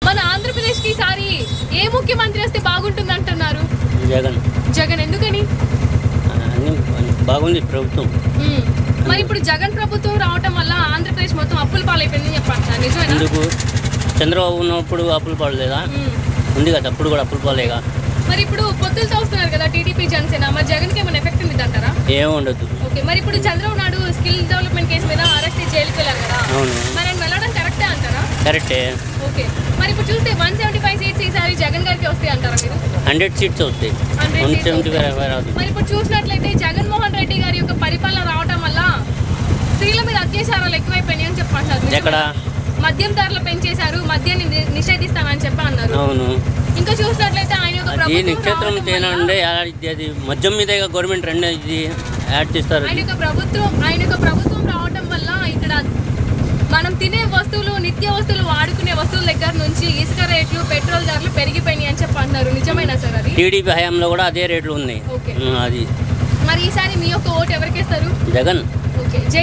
మన ఆంధ్రప్రదేశ్ కి ఈసారి ఏ ముఖ్యమంత్రి వస్తే బాగుంటుంది అంటున్నారు? జగన్. జగన్ ఎందుకని? బాగుంది ప్రభుత్వం. మరి ఇప్పుడు జగన్ ప్రభుత్వం రావటం వల్ల ఆంధ్రప్రదేశ్ మొత్తం అప్పుల పాలైపోయిందని చెప్పంటున్నారు, నిజమేనా? ఎందుకు చంద్రబాబు ఉన్నప్పుడు అప్పుల పాడలేదా? ఉంది కదా, అప్పుడు కూడా అప్పుల పాలేగా. మరి ఇప్పుడు పొత్తులతో వస్తున్నారు కదా టీడీపీ జనసేన, మరి జగన్కి ఏమైనా ఎఫెక్ట్ ఉంది అంటారా? ఏం ఉండదు. ఓకే, మరి ఇప్పుడు Chandrababu Naidu skill development case మీద అరెస్ట్ జైలుకి వెళ్ళారు కదా, మరి ఆయన వెళ్ళడం కరెక్టే అంటారా? కరెక్టే. ఓకే, మరి ఇప్పుడు చూస్తే 175 సీట్స్ ఈసారి జగన్ గారికి వస్తాయి అంటారా మీరు? 100 సీట్స్ వస్తాయి. 175 రాదు. మరి ఇప్పుడు చూసినట్లయితే జగన్మోహన్ రెడ్డి గారి యొక్క పరిపాలన రావడం వల్ల స్త్రీల మీద అత్యాచారాలు ఎక్కువైపోయినాయి అని చెప్పంటారు. ఎక్కడ? మద్యం ధరలు పెంచేశారు, మద్యాన్ని నిషేధిస్తామని చెప్పి అన్నారు. అవును. ఇంకా చూసినట్లయితే ఆయన యొక్క నక్షత్రం తేనండి అది మద్యం మీద గవర్నమెంట్ రెండు ఇది యాడ్ చేస్తారు. ఆయన యొక్క ప్రభుత్వం రావడం వల్ల ఇక్కడ మనం తినే వస్తువులు, నిత్య వస్తువులు, వాడుకునే వస్తువుల దగ్గర నుంచి ఇసుక రేట్లు, పెట్రోల్ ధరలు పెరిగిపోయినాయి అని చెప్పి అంటున్నారు, నిజమేనా సార్? అది టీడీపీ హయాంలో కూడా అదే రేట్లు ఉన్నాయి. ఓకే, అది మరి ఈసారి మీ యొక్క ఓటు ఎవరికి ఇస్తారు? జగన్. ఓకే.